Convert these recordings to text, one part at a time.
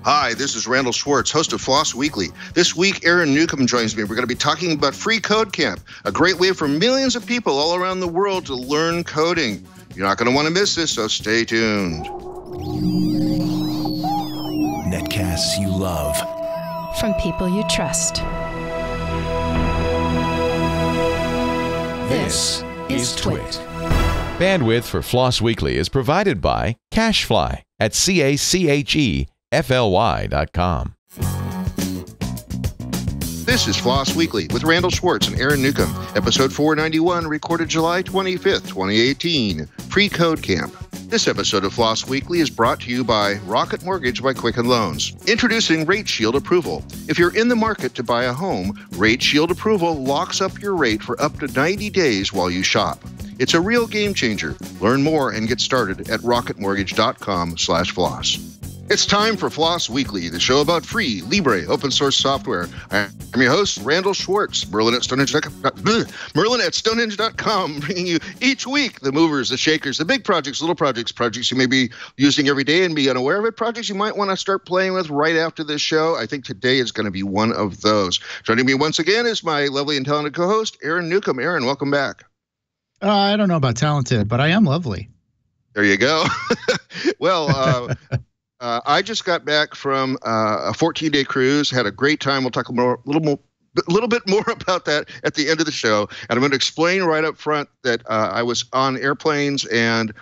Hi, this is Randall Schwartz, host of FLOSS Weekly. This week, Aaron Newcomb joins me. We're going to be talking about FreeCodeCamp, a great way for millions of people all around the world to learn coding. You're not going to want to miss this, so stay tuned. Netcasts you love. From people you trust. This is Twit. Bandwidth for FLOSS Weekly is provided by CacheFly at CacheFly.com. This is FLOSS Weekly with Randall Schwartz and Aaron Newcomb, episode 491, recorded July 25th, 2018, FreeCodeCamp. This episode of FLOSS Weekly is brought to you by Rocket Mortgage by Quicken Loans. Introducing Rate Shield Approval. If you're in the market to buy a home, Rate Shield Approval locks up your rate for up to 90 days while you shop. It's a real game changer. Learn more and get started at rocketmortgage.com/floss. It's time for FLOSS Weekly, the show about free, libre, open source software. I'm your host, Randall Schwartz, Merlin at Stonehenge.com, bringing you each week the movers, the shakers, the big projects, little projects, projects you may be using every day and be unaware of it, projects you might want to start playing with right after this show. I think today is going to be one of those. Joining me once again is my lovely and talented co-host, Aaron Newcomb. Aaron, welcome back. I don't know about talented, but I am lovely. There you go. Well, I just got back from a 14-day cruise. Had a great time. We'll talk a little bit more about that at the end of the show. And I'm going to explain right up front that I was on airplanes and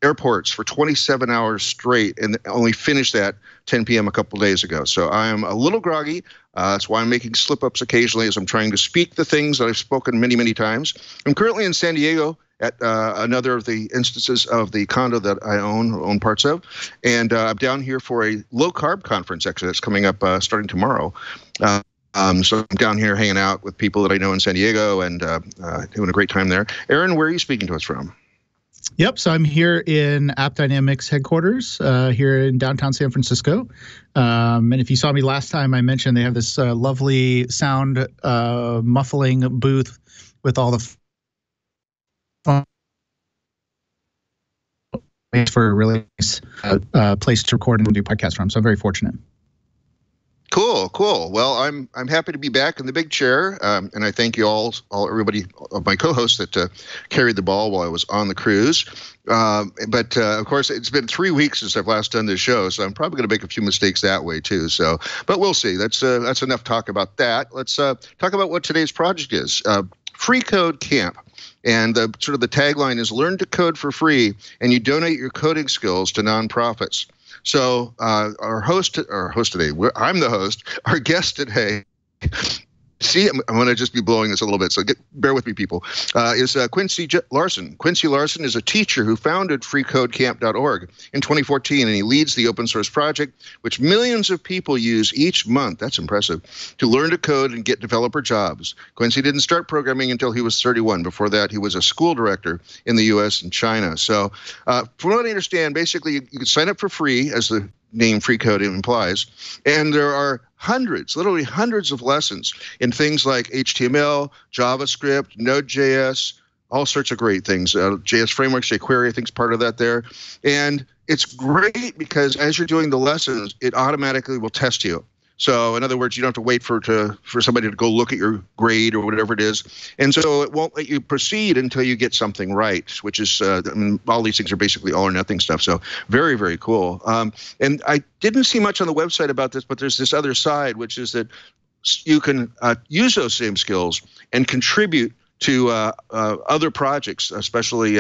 airports for 27 hours straight, and only finished that 10 p.m. a couple days ago. So I am a little groggy. That's why I'm making slip-ups occasionally as I'm trying to speak the things that I've spoken many, many times. I'm currently in San Diego at another of the instances of the condo that I own parts of. And I'm down here for a low-carb conference, actually, that's coming up starting tomorrow. So I'm down here hanging out with people that I know in San Diego and doing a great time there. Aaron, where are you speaking to us from? Yep, so I'm here in AppDynamics headquarters here in downtown San Francisco. And if you saw me last time, I mentioned they have this lovely sound muffling booth with all the for a really nice place to record and do podcasts from. So I'm very fortunate. Cool. Well, I'm happy to be back in the big chair, and I thank you all everybody of my co-hosts that carried the ball while I was on the cruise. But of course, it's been 3 weeks since I've last done this show, so I'm probably going to make a few mistakes that way too. So, but we'll see. That's enough talk about that. Let's talk about what today's project is. FreeCodeCamp. And the tagline is learn to code for free, and you donate your coding skills to nonprofits. So our host today, I'm the host, our guest today, see, I'm going to just be blowing this a little bit, so bear with me, people, is Quincy Larson. Quincy Larson is a teacher who founded freecodecamp.org in 2014, and he leads the open source project, which millions of people use each month, that's impressive, to learn to code and get developer jobs. Quincy didn't start programming until he was 31. Before that, he was a school director in the U.S. and China. So from what I understand, basically, you can sign up for free, as the name FreeCode implies, and there are literally hundreds of lessons in things like HTML, JavaScript, Node.js, all sorts of great things. JS frameworks, jQuery, I think is part of that there. And it's great because as you're doing the lessons, it automatically will test you. So in other words, you don't have to wait for somebody to go look at your grade or whatever it is. And so it won't let you proceed until you get something right, which is, all these things are basically all or nothing stuff. So very, very cool. And I didn't see much on the website about this, but there's this other side, which is that you can use those same skills and contribute to other projects, especially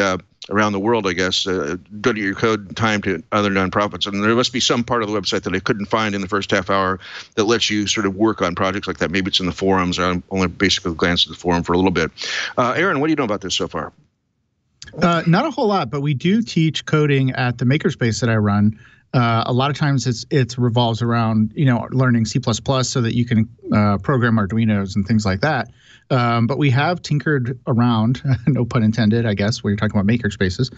around the world, I guess, donate your code time to other nonprofits. And there must be some part of the website that I couldn't find in the first half hour that lets you sort of work on projects like that. Maybe it's in the forums. I only basically glanced at the forum for a little bit. Aaron, what do you know about this so far? Not a whole lot, but we do teach coding at the makerspace that I run. A lot of times it revolves around, learning C++ so that you can program Arduinos and things like that. But we have tinkered around, no pun intended, I guess, where you're talking about makerspaces,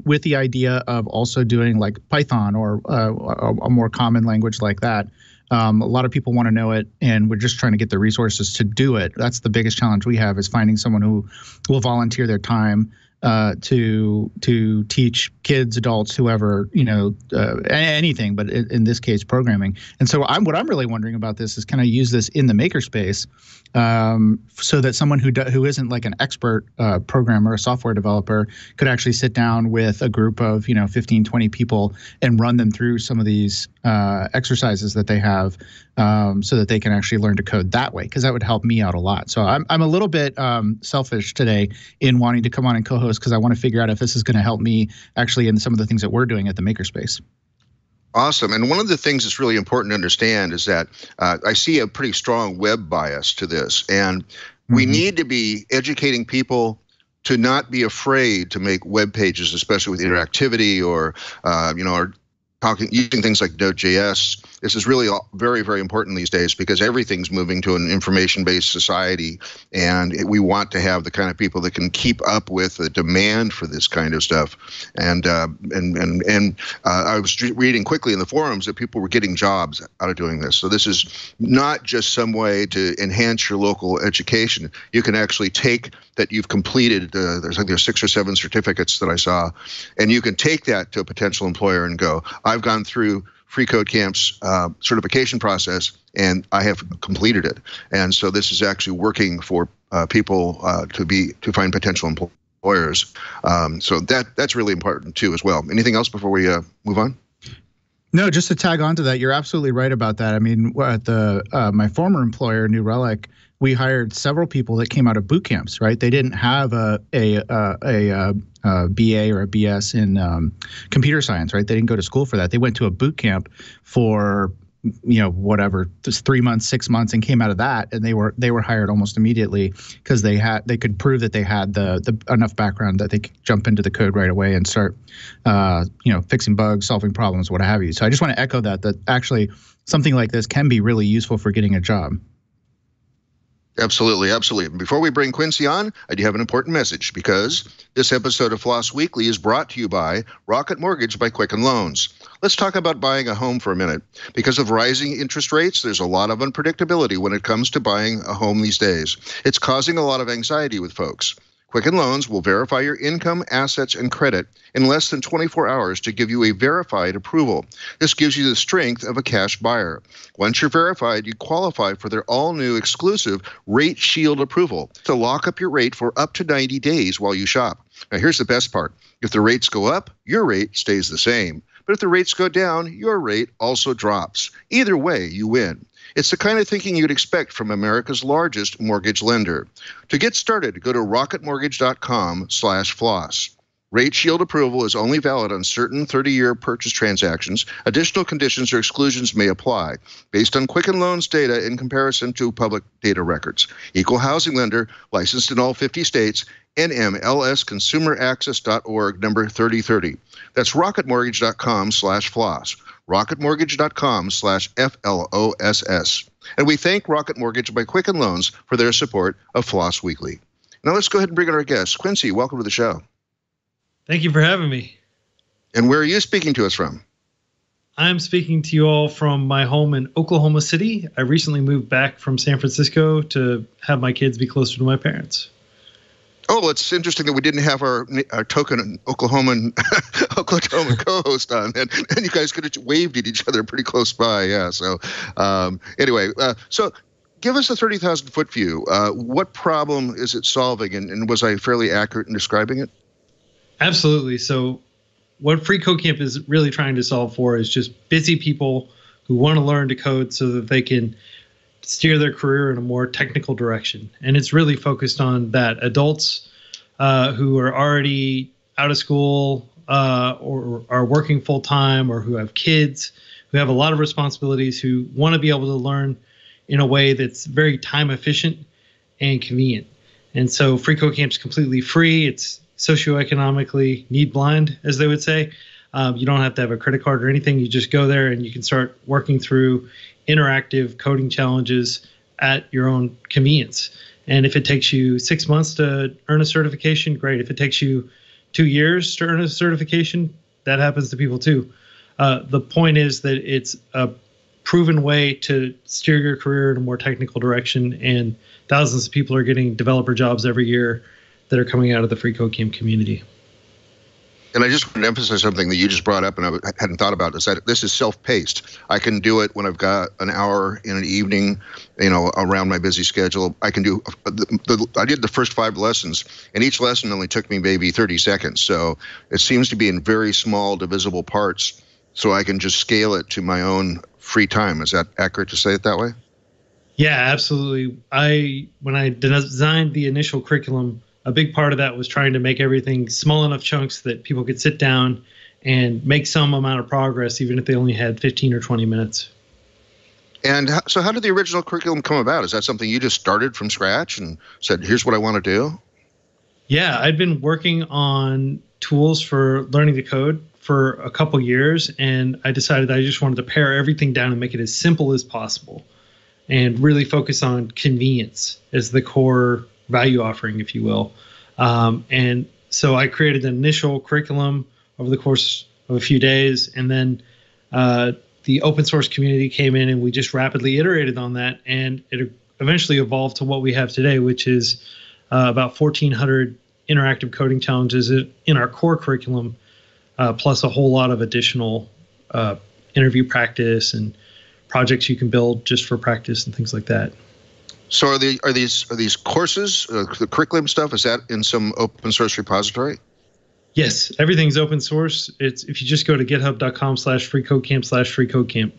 with the idea of also doing like Python or a more common language like that. A lot of people want to know it, and we're just trying to get the resources to do it. That's the biggest challenge we have, is finding someone who will volunteer their time to teach kids, adults, whoever, anything, but in this case, programming. And so what I'm really wondering about this is, can I use this in the makerspace so that someone who isn't like an expert programmer, a software developer, could actually sit down with a group of 15, 20 people and run them through some of these exercises that they have, so that they can actually learn to code that way, because that would help me out a lot. So I'm a little bit selfish today in wanting to come on and co-host, because I want to figure out if this is going to help me actually in some of the things that we're doing at the Makerspace. Awesome. And one of the things that's really important to understand is that I see a pretty strong web bias to this. And we need to be educating people to not be afraid to make web pages, especially with interactivity or using things like Node.js. This is really very, very important these days, because everything's moving to an information-based society, and we want to have the kind of people that can keep up with the demand for this kind of stuff. And I was reading quickly in the forums that people were getting jobs out of doing this. So this is not just some way to enhance your local education. You can actually take that you've completed. There's 6 or 7 certificates that I saw, and you can take that to a potential employer and go, I've gone through FreeCodeCamp's certification process, and I have completed it. And so this is actually working for people to find potential employers. So that's really important too as well. Anything else before we move on? No, just to tag on to that, you're absolutely right about that. I mean, at my former employer, New Relic, we hired several people that came out of boot camps, right? They didn't have a BA or a BS in computer science, right? They didn't go to school for that. They went to a boot camp for whatever, just 3 months, 6 months, and came out of that, and they were hired almost immediately, because they could prove that they had the enough background that they could jump into the code right away and start fixing bugs, solving problems, what have you. So I just want to echo that actually something like this can be really useful for getting a job. Absolutely, absolutely. Before we bring Quincy on, I do have an important message, because this episode of FLOSS Weekly is brought to you by Rocket Mortgage by Quicken Loans. Let's talk about buying a home for a minute. Because of rising interest rates, there's a lot of unpredictability when it comes to buying a home these days. It's causing a lot of anxiety with folks. Quicken Loans will verify your income, assets, and credit in less than 24 hours to give you a verified approval. This gives you the strength of a cash buyer. Once you're verified, you qualify for their all-new exclusive Rate Shield approval to lock up your rate for up to 90 days while you shop. Now, here's the best part. If the rates go up, your rate stays the same. But if the rates go down, your rate also drops. Either way, you win. It's the kind of thinking you'd expect from America's largest mortgage lender. To get started, go to rocketmortgage.com/floss. Rate Shield approval is only valid on certain 30-year purchase transactions. Additional conditions or exclusions may apply, based on Quicken Loans data in comparison to public data records. Equal housing lender, licensed in all 50 states, NMLSconsumeraccess.org, number 3030. That's rocketmortgage.com/floss. rocketmortgage.com/FLOSS. And we thank Rocket Mortgage by Quicken Loans for their support of FLOSS Weekly. Now let's go ahead and bring in our guest. Quincy, welcome to the show. Thank you for having me. And where are you speaking to us from? I'm speaking to you all from my home in Oklahoma City. I recently moved back from San Francisco to have my kids be closer to my parents. Oh, it's interesting that we didn't have our token Oklahoman co-host on, and you guys could have waved at each other pretty close by. Yeah. So anyway, so give us a 30,000-foot view. What problem is it solving, and was I fairly accurate in describing it? Absolutely. So what FreeCodeCamp is really trying to solve for is just busy people who want to learn to code so that they can steer their career in a more technical direction. And it's really focused on that. Adults who are already out of school or are working full time, or who have kids, who have a lot of responsibilities, who want to be able to learn in a way that's very time efficient and convenient. And so FreeCodeCamp is completely free. It's socioeconomically need blind, as they would say. You don't have to have a credit card or anything. You just go there and you can start working through interactive coding challenges at your own convenience. And if it takes you 6 months to earn a certification, great. If it takes you 2 years to earn a certification, that happens to people too. The point is that it's a proven way to steer your career in a more technical direction, and thousands of people are getting developer jobs every year that are coming out of the FreeCodeCamp community. And I just want to emphasize something that you just brought up and I hadn't thought about, is that this is self-paced. I can do it when I've got an hour in an evening, around my busy schedule. I can do, I did the first 5 lessons, and each lesson only took me maybe 30 seconds. So it seems to be in very small divisible parts, so I can just scale it to my own free time. Is that accurate to say it that way? Yeah, absolutely. When I designed the initial curriculum, a big part of that was trying to make everything small enough chunks that people could sit down and make some amount of progress, even if they only had 15 or 20 minutes. And so how did the original curriculum come about? Is that something you just started from scratch and said, here's what I want to do? Yeah, I'd been working on tools for learning to code for a couple years, and I decided I just wanted to pare everything down and make it as simple as possible and really focus on convenience as the core value offering, if you will. And so I created an initial curriculum over the course of a few days, and then the open source community came in and we just rapidly iterated on that, and it eventually evolved to what we have today, which is about 1,400 interactive coding challenges in our core curriculum, plus a whole lot of additional interview practice and projects you can build just for practice and things like that. So are these courses, the curriculum stuff, is that in some open source repository? Yes, everything's open source. It's if you just go to github.com/freecodecamp/freecodecamp.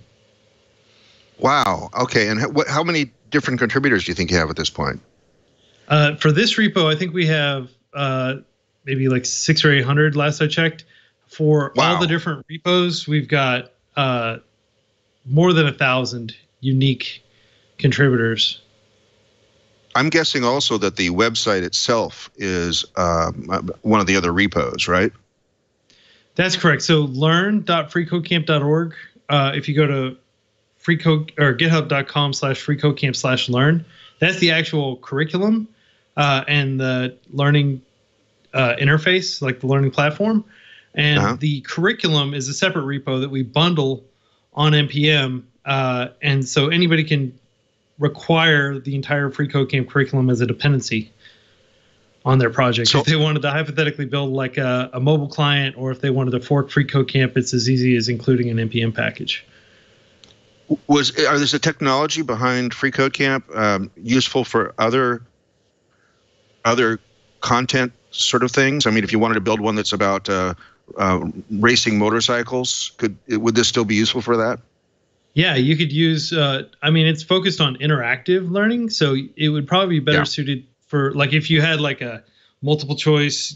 Wow. Okay. And how many different contributors do you think you have at this point? For this repo, I think we have maybe like 600 or 800 last I checked. For all the different repos, we've got more than 1,000 unique contributors. I'm guessing also that the website itself is one of the other repos, right? That's correct. So learn.freecodecamp.org. If you go to github.com/freecodecamp/learn, that's the actual curriculum and the learning interface, like the learning platform. And the curriculum is a separate repo that we bundle on NPM. And so anybody can require the entire FreeCodeCamp curriculum as a dependency on their project. So if they wanted to hypothetically build like a mobile client, or if they wanted to fork FreeCodeCamp, it's as easy as including an NPM package. There's a technology behind FreeCodeCamp useful for other content sort of things? I mean, if you wanted to build one that's about racing motorcycles, would this still be useful for that? Yeah, you could use, it's focused on interactive learning, so it would probably be better suited for, like, if you had like a multiple choice,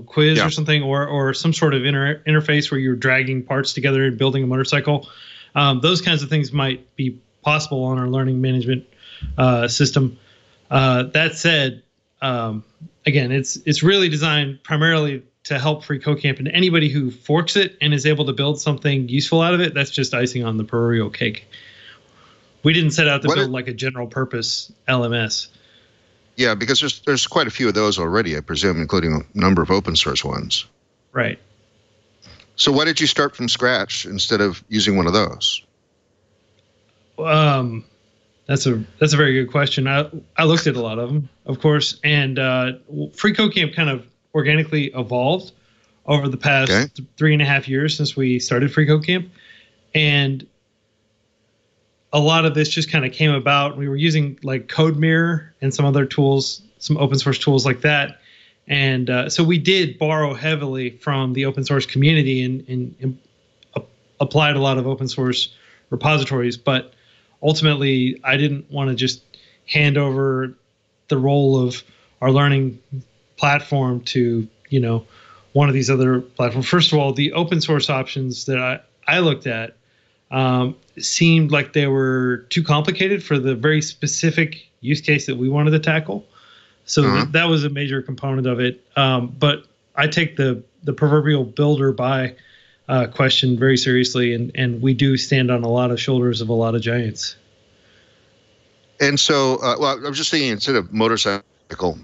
quiz or something, or some sort of interface where you're dragging parts together and building a motorcycle. Those kinds of things might be possible on our learning management system. That said, again, it's really designed primarily to help FreeCodeCamp, and anybody who forks it and is able to build something useful out of it, that's just icing on the proverbial cake. We didn't set out to build like a general purpose LMS. Yeah, because there's quite a few of those already, I presume, including a number of open source ones. Right. So why did you start from scratch instead of using one of those? That's a very good question. I looked at a lot of them, of course, and FreeCodeCamp kind of organically evolved over the past 3.5 years since we started FreeCodeCamp, and a lot of this just kind of came about. We were using like CodeMirror and some other tools, some open source tools like that, and so we did borrow heavily from the open source community and applied a lot of open source repositories, but ultimately I didn't want to just hand over the role of our learning platform to one of these other platforms. First of all, the open source options that I looked at seemed like they were too complicated for the very specific use case that we wanted to tackle. So that was a major component of it. But I take the proverbial builder by question very seriously, and we do stand on a lot of shoulders of a lot of giants. And so, I was just thinking, instead of motorcycle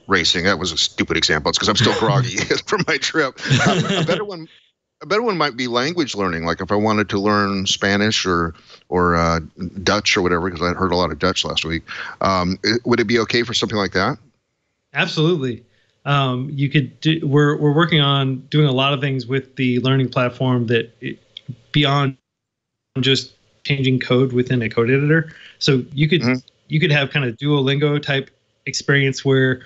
racing, that was a stupid example. It's because I'm still groggy from my trip. A better one might be language learning. Like if I wanted to learn Spanish or Dutch or whatever, because I heard a lot of Dutch last week. Would it be okay for something like that? Absolutely. You could do, we're working on doing a lot of things with the learning platform beyond just changing code within a code editor. So you could have kind of Duolingo type experience where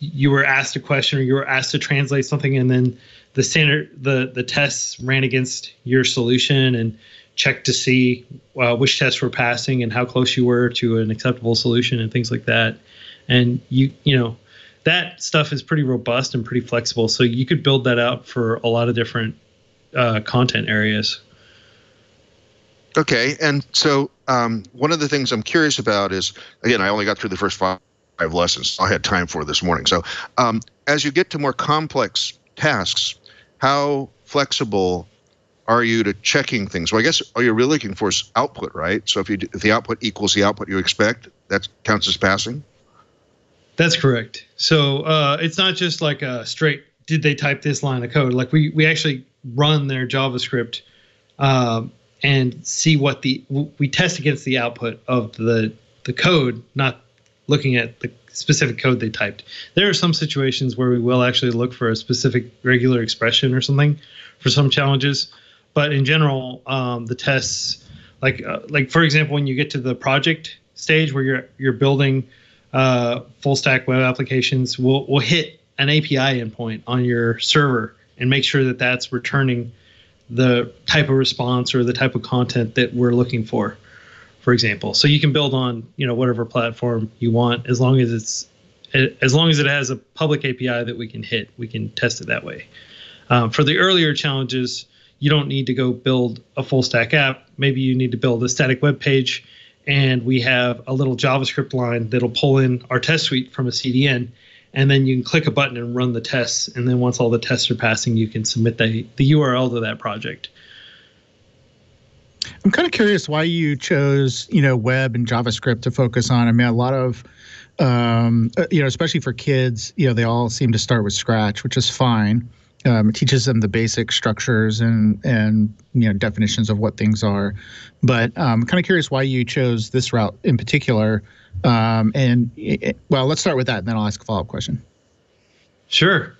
you were asked a question or you were asked to translate something, and then the tests ran against your solution and checked to see which tests were passing and how close you were to an acceptable solution and things like that. And you know that stuff is pretty robust and pretty flexible, so you could build that out for a lot of different content areas. Okay, and so one of the things I'm curious about is, again, I only got through the first five lessons I had time for this morning. So as you get to more complex tasks, how flexible are you to checking things? Well, I guess all you're really looking for is output, right? So if the output equals the output you expect, that counts as passing? That's correct. So it's not just like a straight, did they type this line of code? Like we actually run their JavaScript and see what we test against the output of the code, not looking at the specific code they typed. There are some situations where we will actually look for a specific regular expression or something for some challenges. But in general, the tests, like for example, when you get to the project stage where you're building full stack web applications, we'll hit an API endpoint on your server and make sure that that's returning the type of response or the type of content that we're looking for example. So you can build on whatever platform you want as long as it has a public API that we can hit. We can test it that way. For the earlier challenges, you don't need to go build a full stack app. Maybe you need to build a static web page, and we have a little JavaScript line that'll pull in our test suite from a CDN, and then you can click a button and run the tests. And then once all the tests are passing, you can submit the URL to that project. I'm kind of curious why you chose, web and JavaScript to focus on. I mean, a lot of, especially for kids, they all seem to start with Scratch, which is fine. It teaches them the basic structures and definitions of what things are. But I'm kind of curious why you chose this route in particular. Well, let's start with that, and then I'll ask a follow-up question. Sure.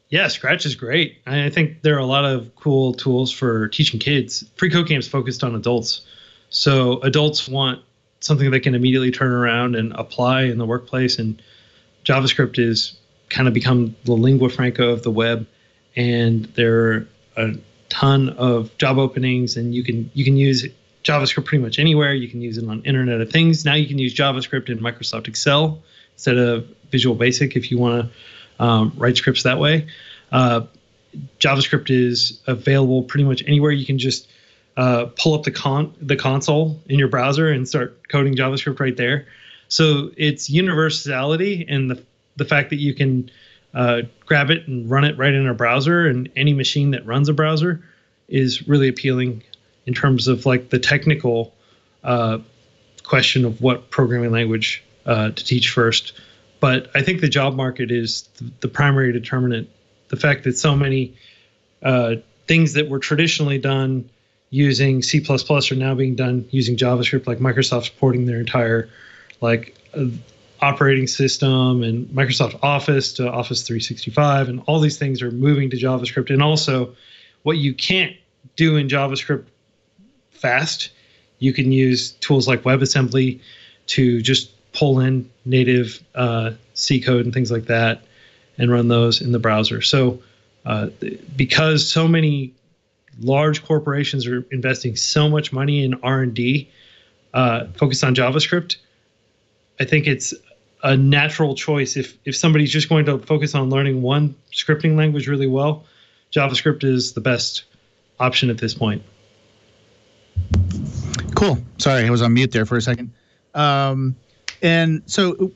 Yeah, Scratch is great. I think there are a lot of cool tools for teaching kids. FreeCodeCamp is focused on adults. So adults want something they can immediately turn around and apply in the workplace. And JavaScript is kind of become the lingua franca of the web. And there are a ton of job openings, and you can use JavaScript pretty much anywhere. You can use it on Internet of Things. Now you can use JavaScript in Microsoft Excel instead of Visual Basic if you want to write scripts that way. JavaScript is available pretty much anywhere. You can just pull up the console in your browser and start coding JavaScript right there. So it's universality, and the fact that you can grab it and run it right in a browser, and any machine that runs a browser is really appealing in terms of like the technical question of what programming language to teach first. But I think the job market is the primary determinant. The fact that so many things that were traditionally done using C++ are now being done using JavaScript, like Microsoft's porting their entire operating system and Microsoft Office to Office 365, and all these things are moving to JavaScript. And also, what you can't do in JavaScript fast, you can use tools like WebAssembly to just pull in native C code and things like that and run those in the browser. So because so many large corporations are investing so much money in R&D focused on JavaScript, I think it's a natural choice. If somebody's just going to focus on learning one scripting language really well, JavaScript is the best option at this point. Cool. Sorry, I was on mute there for a second. And so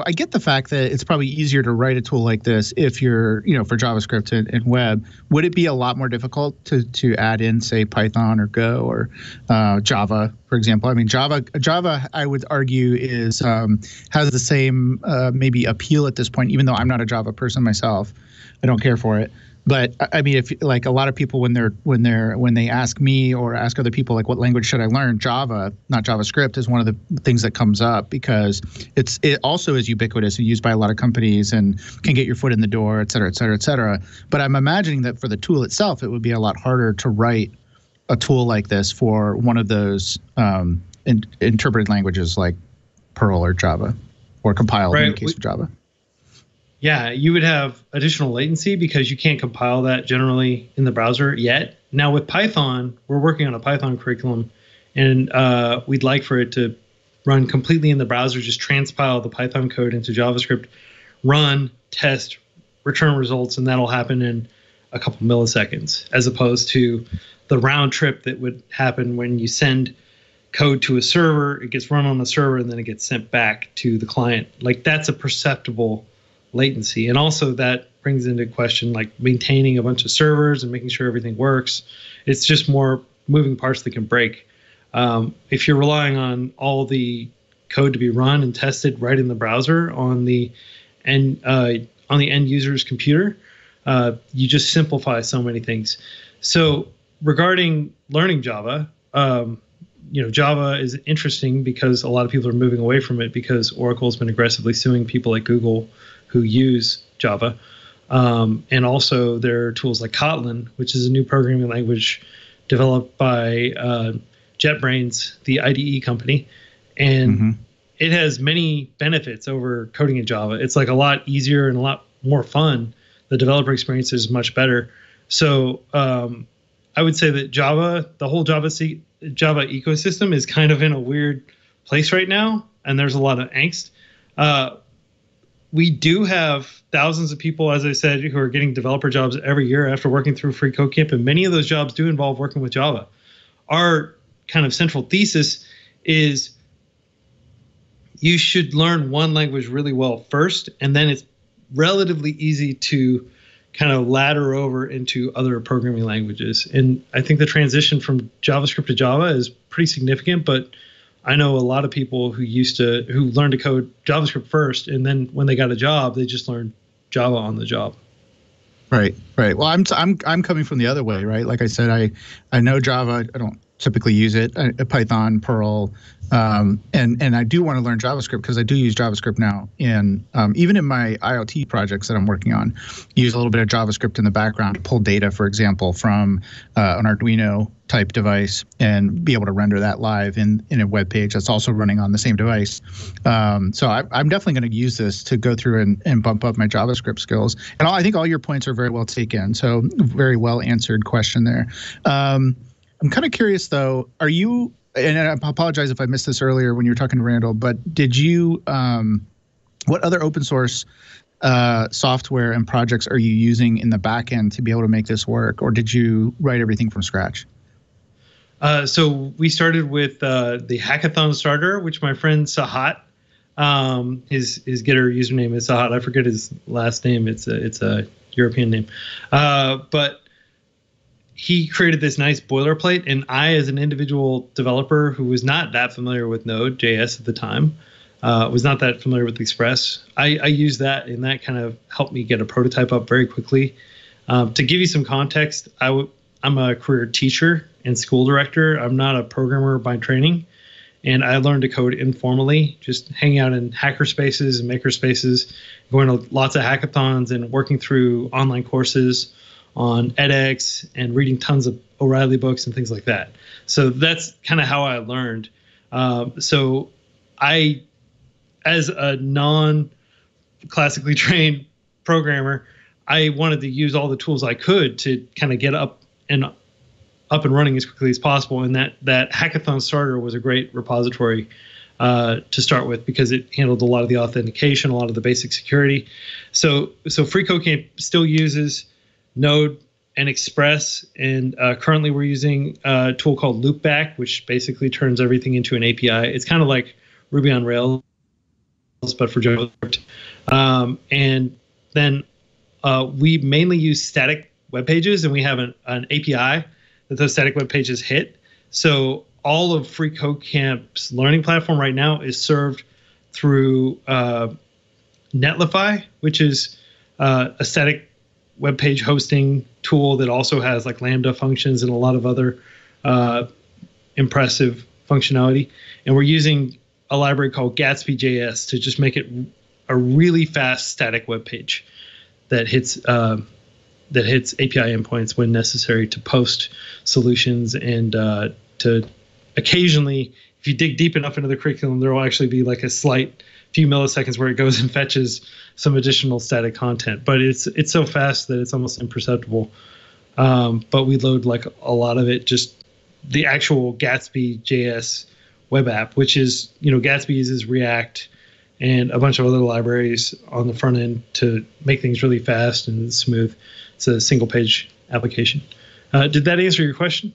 I get the fact that it's probably easier to write a tool like this if you're, for JavaScript and web. Would it be a lot more difficult to add in, say, Python or Go or Java, for example? I mean, Java, I would argue, has the same maybe appeal at this point, even though I'm not a Java person myself. I don't care for it. But I mean, if like a lot of people when they ask me or ask other people like what language should I learn, Java, not JavaScript, is one of the things that comes up because it also is ubiquitous and used by a lot of companies and can get your foot in the door, et cetera, et cetera, et cetera. But I'm imagining that for the tool itself, it would be a lot harder to write a tool like this for one of those interpreted languages like Perl or Java, or compiled in the case of Java. Yeah, you would have additional latency because you can't compile that generally in the browser yet. Now with Python, we're working on a Python curriculum, and we'd like for it to run completely in the browser, just transpile the Python code into JavaScript, run, test, return results, and that'll happen in a couple milliseconds, as opposed to the round trip that would happen when you send code to a server, it gets run on the server, and then it gets sent back to the client. Like, that's a perceptible latency. And also that brings into question like maintaining a bunch of servers and making sure everything works. It's just more moving parts that can break. If you're relying on all the code to be run and tested right in the browser on the end user's computer, you just simplify so many things. So regarding learning Java, Java is interesting because a lot of people are moving away from it because Oracle's been aggressively suing people like Google who use Java. And also there are tools like Kotlin, which is a new programming language developed by JetBrains, the IDE company. And it has many benefits over coding in Java. It's like a lot easier and a lot more fun. The developer experience is much better. So I would say that Java, the whole Java ecosystem is kind of in a weird place right now, and there's a lot of angst. We do have thousands of people, as I said, who are getting developer jobs every year after working through FreeCodeCamp, and many of those jobs do involve working with Java. Our kind of central thesis is you should learn one language really well first, and then it's relatively easy to kind of ladder over into other programming languages. And I think the transition from JavaScript to Java is pretty significant, but I know a lot of people who learned to code JavaScript first, and then when they got a job, they just learned Java on the job. Right. Well, I'm coming from the other way, right? Like I said, I know Java. I don't typically use it. Python, Perl, and I do want to learn JavaScript because I do use JavaScript now. And even in my IoT projects that I'm working on, use a little bit of JavaScript in the background to pull data, for example, from an Arduino type device and be able to render that live in a web page that's also running on the same device. So I'm definitely going to use this to go through and bump up my JavaScript skills. And I think all your points are very well taken. So very well answered question there. I'm kind of curious though, are you, and I apologize if I missed this earlier when you were talking to Randall, but did you, what other open source software and projects are you using in the back end to be able to make this work? Or did you write everything from scratch? So we started with the Hackathon starter, which my friend Sahat, his Gitter username is Sahat. I forget his last name. It's a European name. But he created this nice boilerplate, and I, as an individual developer who was not that familiar with Node.js at the time, was not that familiar with Express, I used that, and that kind of helped me get a prototype up very quickly. To give you some context, I'm a career teacher and school director. I'm not a programmer by training, and I learned to code informally, just hanging out in hacker spaces and maker spaces, going to lots of hackathons and working through online courses on edX and reading tons of O'Reilly books and things like that. So that's kind of how I learned. So I, as a non-classically trained programmer, I wanted to use all the tools I could to kind of get up and running as quickly as possible. And that Hackathon starter was a great repository to start with because it handled a lot of the authentication, a lot of the basic security. So FreeCodeCamp still uses Node and Express, and currently we're using a tool called Loopback, which basically turns everything into an API. It's kind of like Ruby on Rails, but for JavaScript. And then we mainly use static web pages, and we have an API that those static web pages hit. So all of FreeCodeCamp's learning platform right now is served through Netlify, which is a static web page hosting tool that also has like Lambda functions and a lot of other impressive functionality. And we're using a library called Gatsby.js to just make it a really fast static web page that hits API endpoints when necessary to post solutions and to occasionally, if you dig deep enough into the curriculum, there will actually be like a slight few milliseconds where it goes and fetches some additional static content. But it's so fast that it's almost imperceptible. But we load like a lot of it, just the actual Gatsby.js web app, which is, Gatsby uses React and a bunch of other libraries on the front end to make things really fast and smooth. It's a single page application. Did that answer your question?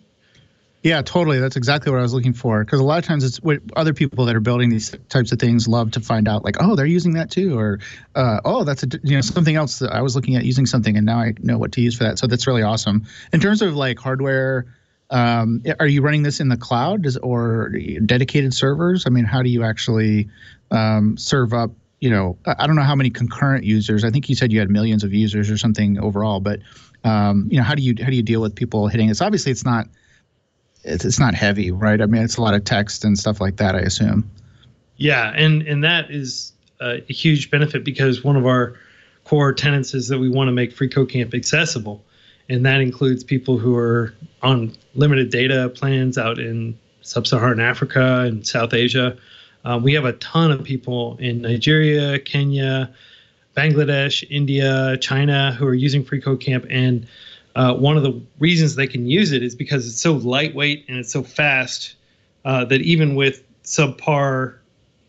Yeah, totally. That's exactly what I was looking for. Because a lot of times it's what other people that are building these types of things love to find out, like, oh, they're using that too, or oh, that's something else that I was looking at using something, and now I know what to use for that. So that's really awesome. In terms of like hardware, are you running this in the cloud or dedicated servers? I mean, how do you actually serve up? I don't know how many concurrent users. I think you said you had millions of users or something overall, but how do you deal with people hitting this? Obviously, it's not heavy, right? I mean, it's a lot of text and stuff like that, I assume. Yeah, and that is a huge benefit because one of our core tenets is that we want to make FreeCodeCamp accessible. And that includes people who are on limited data plans out in sub-Saharan Africa and South Asia. We have a ton of people in Nigeria, Kenya, Bangladesh, India, China who are using FreeCodeCamp. And one of the reasons they can use it is because it's so lightweight and it's so fast that even with subpar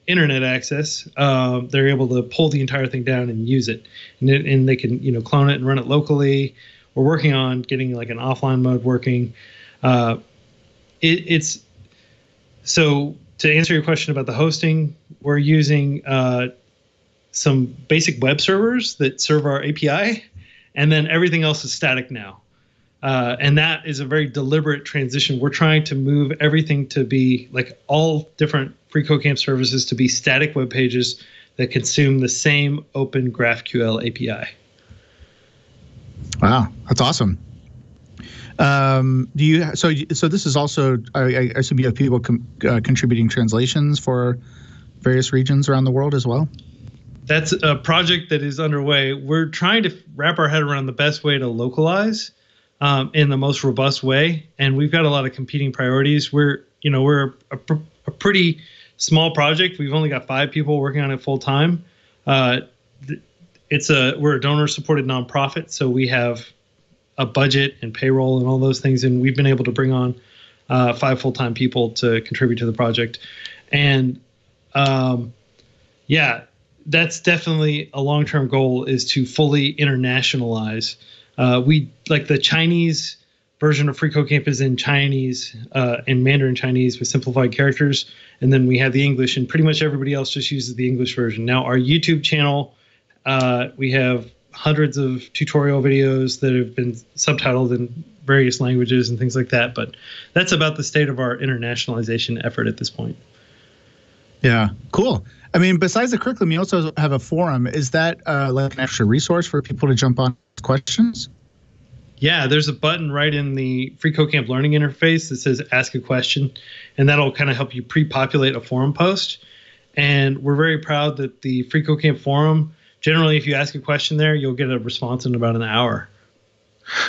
internet access, they're able to pull the entire thing down and use it. And they can clone it and run it locally. We're working on getting like an offline mode working. It's so to answer your question about the hosting, we're using some basic web servers that serve our API, and then everything else is static now. And that is a very deliberate transition. We're trying to move everything to be like all different FreeCodeCamp services to be static web pages that consume the same open GraphQL API. Wow, that's awesome. So this is also, I assume you have people contributing translations for various regions around the world as well? That's a project that is underway. We're trying to wrap our head around the best way to localize in the most robust way, and we've got a lot of competing priorities. We're a pretty small project. We've only got 5 people working on it full time. We're a donor-supported nonprofit, so we have a budget and payroll and all those things, and we've been able to bring on 5 full-time people to contribute to the project. And that's definitely a long-term goal, is to fully internationalize. We like the Chinese version of FreeCodeCamp is in Chinese and Mandarin Chinese with simplified characters, and then we have the English, and pretty much everybody else just uses the English version. Now our YouTube channel, we have hundreds of tutorial videos that have been subtitled in various languages and things like that, but that's about the state of our internationalization effort at this point. Yeah, cool. I mean, besides the curriculum, you also have a forum. Is that like an extra resource for people to jump on questions? Yeah, there's a button right in the FreeCodeCamp learning interface that says ask a question, and that'll kind of help you pre-populate a forum post. And we're very proud that the FreeCodeCamp forum, generally, if you ask a question there, you'll get a response in about an hour.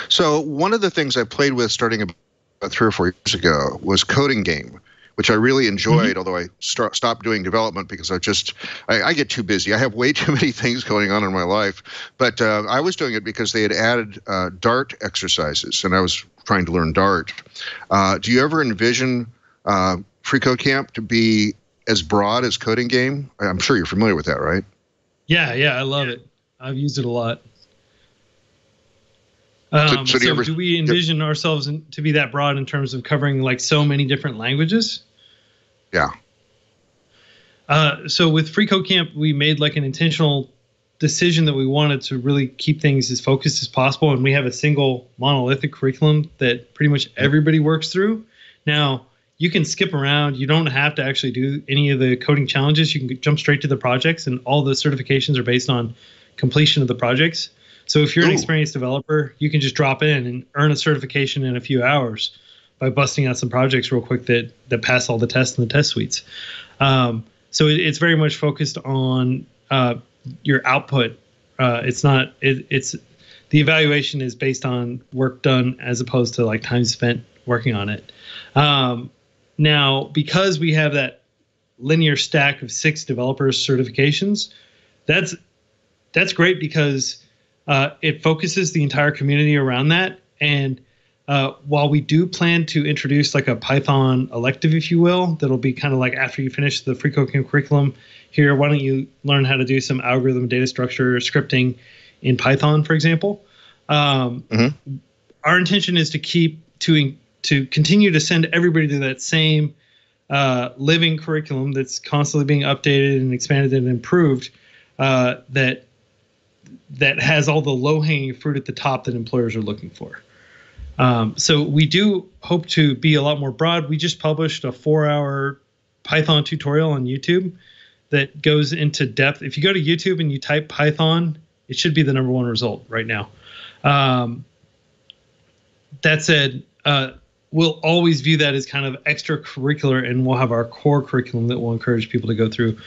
So one of the things I played with starting about 3 or 4 years ago was Coding Game, which I really enjoyed, although I stopped doing development because I get too busy. I have way too many things going on in my life. But I was doing it because they had added Dart exercises, and I was trying to learn Dart. Do you ever envision FreeCodeCamp to be as broad as Coding Game? I'm sure you're familiar with that, right? Yeah, I love it. I've used it a lot. Do we envision ourselves to be that broad in terms of covering like so many different languages? Yeah. So with FreeCodeCamp, we made like an intentional decision that we wanted to really keep things as focused as possible, and we have a single monolithic curriculum that pretty much everybody works through. Now, you can skip around. You don't have to actually do any of the coding challenges. You can jump straight to the projects, and all the certifications are based on completion of the projects. So if you're an experienced developer, you can just drop in and earn a certification in a few hours by busting out some projects real quick that pass all the tests in the test suites. So it's very much focused on your output. It's the evaluation is based on work done as opposed to like time spent working on it. Now, because we have that linear stack of 6 developer certifications, that's great because it focuses the entire community around that. And while we do plan to introduce like a Python elective, if you will, that'll be kind of like after you finish the FreeCodeCamp curriculum here, why don't you learn how to do some algorithm, data structure, scripting in Python, for example. Our intention is to continue to send everybody to that same living curriculum that's constantly being updated and expanded and improved, that has all the low-hanging fruit at the top that employers are looking for. So we do hope to be a lot more broad. We just published a 4-hour Python tutorial on YouTube that goes into depth. If you go to YouTube and you type Python, it should be the #1 result right now. That said, we'll always view that as kind of extracurricular, and we'll have our core curriculum that will encourage people to go through.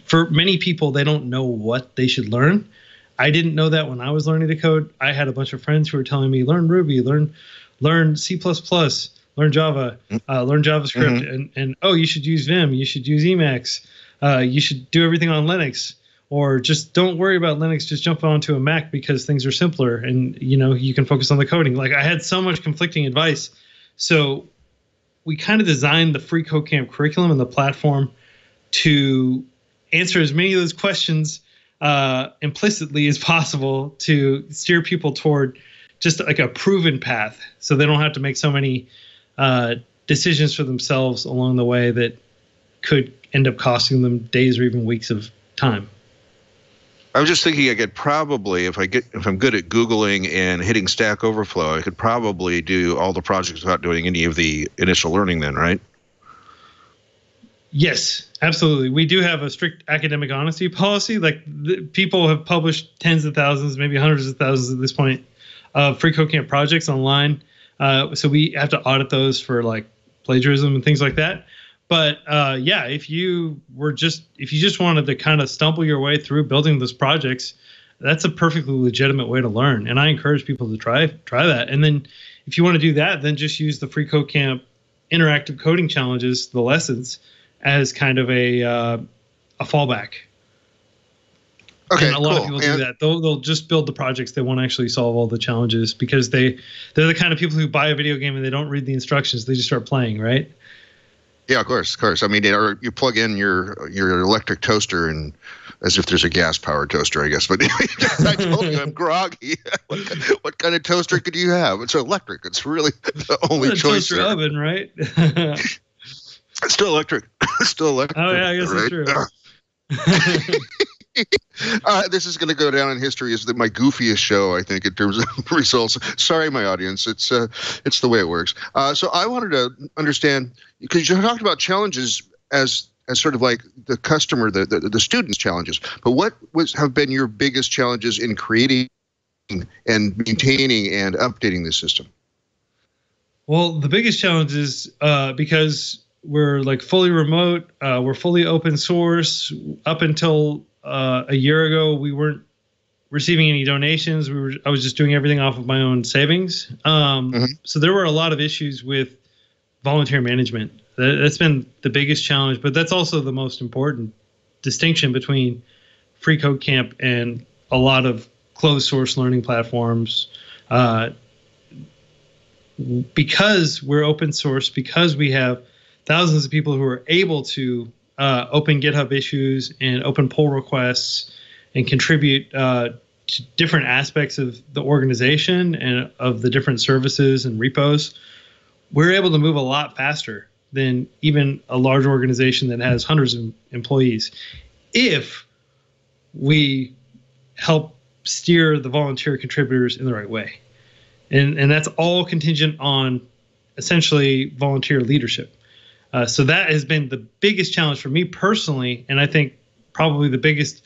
For many people, they don't know what they should learn. I didn't know that when I was learning to code. I had a bunch of friends who were telling me, learn Ruby, learn C++, learn Java, learn JavaScript, and oh, you should use Vim, you should use Emacs, you should do everything on Linux, or just don't worry about Linux, just jump onto a Mac because things are simpler and you can focus on the coding. Like, I had so much conflicting advice. So we kind of designed the FreeCodeCamp curriculum and the platform to answer as many of those questions implicitly as possible, to steer people toward just like a proven path, so they don't have to make so many decisions for themselves along the way that could end up costing them days or even weeks of time. I was just thinking I could probably, if I'm good at Googling and hitting Stack Overflow, I could probably do all the projects without doing any of the initial learning then, right? Yes, absolutely. We do have a strict academic honesty policy. Like, people have published tens of thousands, maybe hundreds of thousands at this point, of FreeCodeCamp projects online. So we have to audit those for like plagiarism and things like that. But yeah, if you just wanted to kind of stumble your way through building those projects, that's a perfectly legitimate way to learn. And I encourage people to try that. And then if you want to do that, then just use the FreeCodeCamp interactive coding challenges, the lessons, as kind of a fallback. Okay, and a lot of people do that. They'll just build the projects. They won't actually solve all the challenges because they're the kind of people who buy a video game and they don't read the instructions. They just start playing, right? Yeah, of course. I mean, you plug in your electric toaster, and as if there's a gas-powered toaster, I guess. But I told you I'm groggy. What kind of toaster could you have? It's electric. It's really the only choice. Toaster oven, right? It's still electric. Oh yeah, I guess right? That's true. This is going to go down in history as my goofiest show, I think, in terms of results. Sorry, my audience. It's the way it works. So I wanted to understand, because you talked about challenges as sort of like the customer, the student's challenges. But what have been your biggest challenges in creating and maintaining and updating this system? Well, the biggest challenge is because we're like fully remote, we're fully open source. Up until a year ago, we weren't receiving any donations. I was just doing everything off of my own savings. So there were a lot of issues with volunteer management. That's been the biggest challenge, but that's also the most important distinction between FreeCodeCamp and a lot of closed source learning platforms. Because we're open source, because we have thousands of people who are able to open GitHub issues and open pull requests and contribute to different aspects of the organization and of the different services and repos, we're able to move a lot faster than even a large organization that has hundreds of employees, if we help steer the volunteer contributors in the right way. And that's all contingent on essentially volunteer leadership. So that has been the biggest challenge for me personally, and I think probably the biggest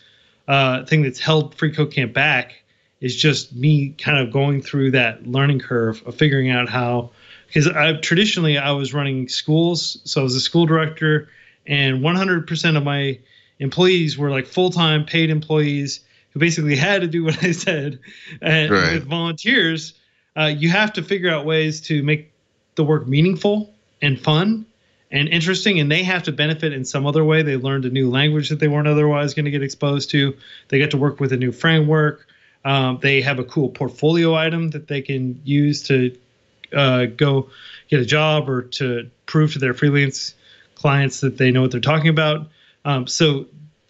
thing that's held FreeCodeCamp back is just me kind of going through that learning curve of figuring out how, because traditionally I was running schools. So I was a school director, and 100% of my employees were like full-time paid employees who basically had to do what I said. And with volunteers, you have to figure out ways to make the work meaningful and fun and interesting, and they have to benefit in some other way. They learned a new language that they weren't otherwise going to get exposed to. They get to work with a new framework. They have a cool portfolio item that they can use to go get a job or to prove to their freelance clients that they know what they're talking about. So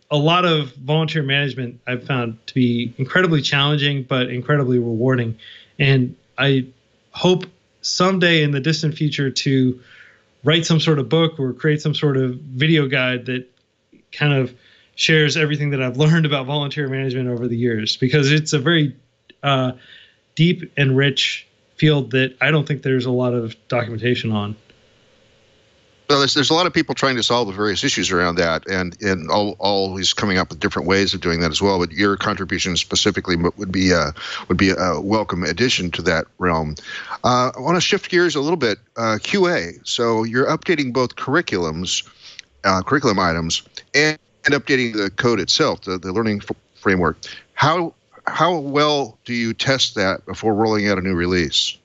a lot of volunteer management I've found to be incredibly challenging, but incredibly rewarding. And I hope someday in the distant future to write some sort of book or create some sort of video guide that kind of shares everything that I've learned about volunteer management over the years, because it's a very deep and rich field that I don't think there's a lot of documentation on. Well, there's a lot of people trying to solve the various issues around that, and always coming up with different ways of doing that as well. But your contribution specifically would be a welcome addition to that realm. I want to shift gears a little bit. QA. So you're updating both curriculum items, and updating the code itself, the learning framework. How well do you test that before rolling out a new release?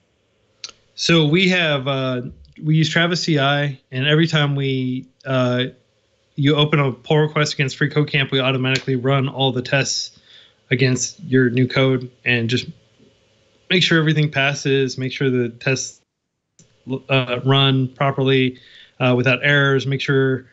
So we have. We use Travis CI, and every time you open a pull request against FreeCodeCamp, we automatically run all the tests against your new code and just make sure everything passes, make sure the tests run properly without errors, make sure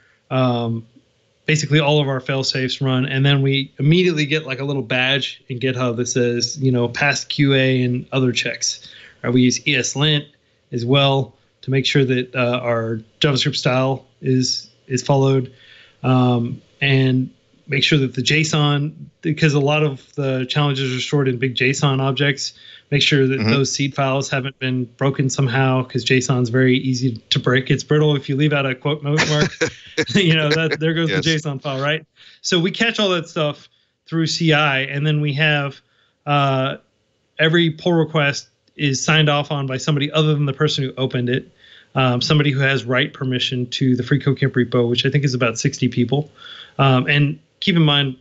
basically all of our fail-safes run, and then we immediately get like a little badge in GitHub that says, passed QA and other checks. We use ESLint as well to make sure that our JavaScript style is followed, and make sure that the JSON, because a lot of the challenges are stored in big JSON objects, make sure that those seed files haven't been broken somehow, because JSON is very easy to break. It's brittle if you leave out a quote mark. There goes the JSON file, right? So we catch all that stuff through CI, and then we have every pull request is signed off on by somebody other than the person who opened it, somebody who has write permission to the FreeCodeCamp repo, which I think is about 60 people. And keep in mind,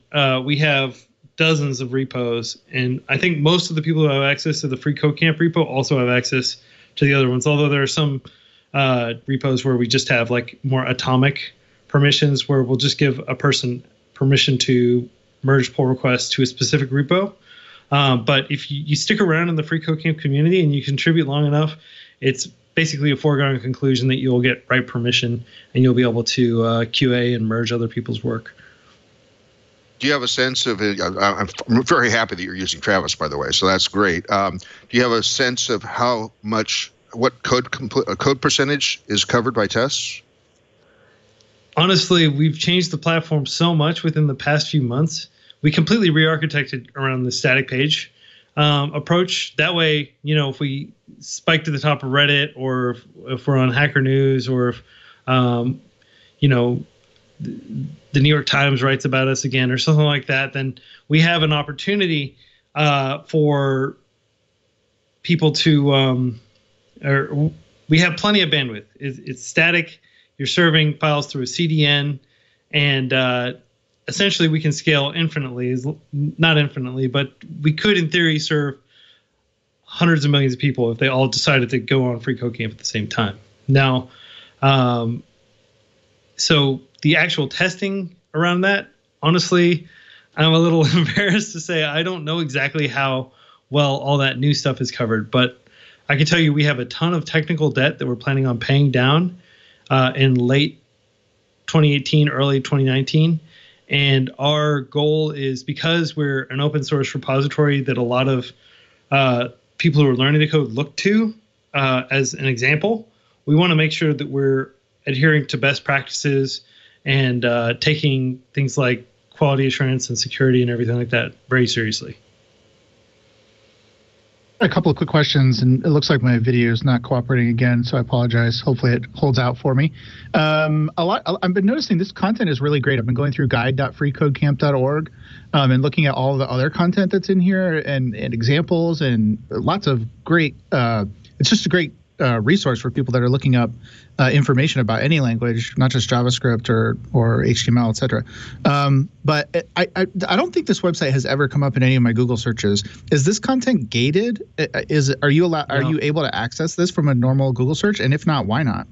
we have dozens of repos, and I think most of the people who have access to the FreeCodeCamp repo also have access to the other ones, although there are some repos where we just have like more atomic permissions, where we'll just give a person permission to merge pull requests to a specific repo. But if you stick around in the FreeCodeCamp community and you contribute long enough, it's basically a foregone conclusion that you'll get write permission and you'll be able to QA and merge other people's work. Do you have a sense of it? I'm very happy that you're using Travis, by the way, so that's great. Do you have a sense of what code percentage is covered by tests? Honestly, we've changed the platform so much within the past few months. We completely re-architected around the static page approach. That way, if we spike to the top of Reddit, or if we're on Hacker News, or if, the New York Times writes about us again or something like that, then we have an opportunity for people to, or we have plenty of bandwidth. It's static. You're serving files through a CDN, and essentially we can scale infinitely, not infinitely, but we could in theory serve hundreds of millions of people if they all decided to go on FreeCodeCamp at the same time. Now, so the actual testing around that, honestly, I'm a little embarrassed to say I don't know exactly how well all that new stuff is covered, but I can tell you we have a ton of technical debt that we're planning on paying down in late 2018, early 2019. And our goal is, because we're an open source repository that a lot of people who are learning the code look to as an example, we want to make sure that we're adhering to best practices and taking things like quality assurance and security and everything like that very seriously. A couple of quick questions, and it looks like my video is not cooperating again, so I apologize. Hopefully it holds out for me. I've been noticing this content is really great. I've been going through guide.freecodecamp.org and looking at all the other content that's in here and examples and lots of great, it's just a great resource for people that are looking up information about any language, not just JavaScript or HTML, et cetera. But I don't think this website has ever come up in any of my Google searches. Is this content gated? Are you able to access this from a normal Google search? And if not, why not?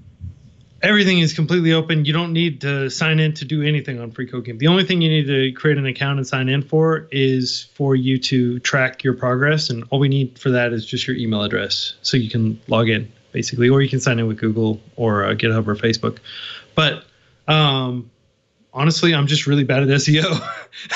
Everything is completely open. You don't need to sign in to do anything on FreeCodeCamp. The only thing you need to create an account and sign in for is for you to track your progress. And all we need for that is just your email address so you can log in, basically, or you can sign in with Google or GitHub or Facebook. But honestly, I'm just really bad at SEO.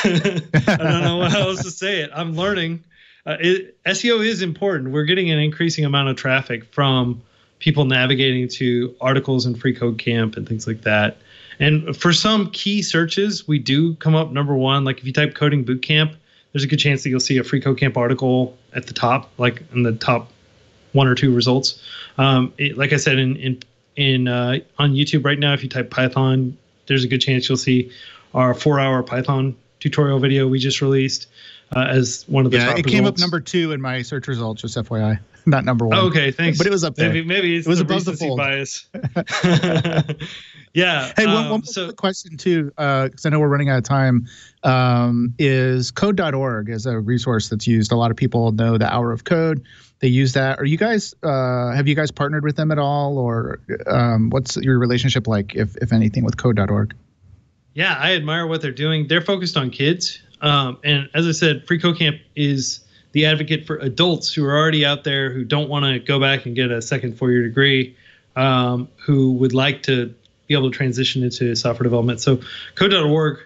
I don't know how else to say it. I'm learning. SEO is important. We're getting an increasing amount of traffic from people navigating to articles in FreeCodeCamp and things like that. And for some key searches, we do come up number one. Like if you type coding bootcamp, there's a good chance that you'll see a FreeCodeCamp article at the top, like in the top 1 or 2 results. Like I said, on YouTube right now, if you type Python, there's a good chance you'll see our 4-hour Python tutorial video we just released as one of the top results. It came up number 2 in my search results, just FYI. Not number 1. Oh, okay, thanks. But it was up there. Maybe it was above the fold. Bias. Yeah. Hey, one quick question too, because I know we're running out of time. Is code.org is a resource that's used. A lot of people know the Hour of Code. They use that. Are you guys? Have you guys partnered with them at all, or what's your relationship like, if anything, with code.org? Yeah, I admire what they're doing. They're focused on kids, and as I said, FreeCodeCamp is the advocate for adults who are already out there who don't want to go back and get a second 4-year degree, who would like to be able to transition into software development. So code.org,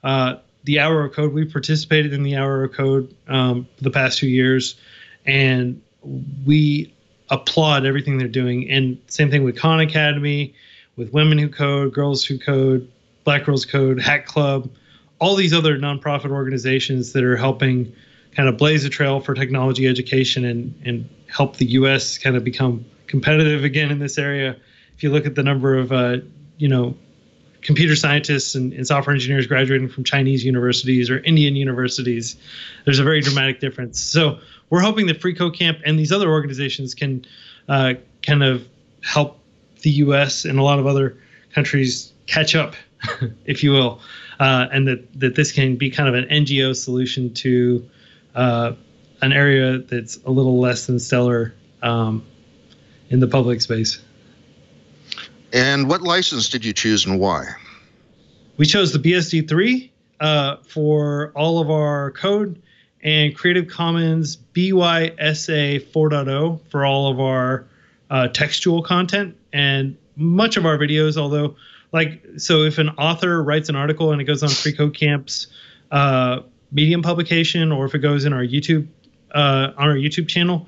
the Hour of Code, we've participated in the Hour of Code for the past 2 years, and we applaud everything they're doing. And same thing with Khan Academy, with Women Who Code, Girls Who Code, Black Girls Code, Hack Club, all these other nonprofit organizations that are helping kind of blaze a trail for technology education and help the U.S. kind of become competitive again in this area. If you look at the number of, computer scientists and software engineers graduating from Chinese universities or Indian universities, there's a very dramatic difference. So we're hoping that FreeCodeCamp and these other organizations can kind of help the U.S. and a lot of other countries catch up, if you will, and that this can be kind of an NGO solution to an area that's a little less than stellar in the public space. And what license did you choose and why? We chose the BSD3 for all of our code, and Creative Commons BYSA 4.0 for all of our textual content and much of our videos. Although, so if an author writes an article and it goes on FreeCodeCamp's Medium publication, or if it goes in our YouTube on our YouTube channel,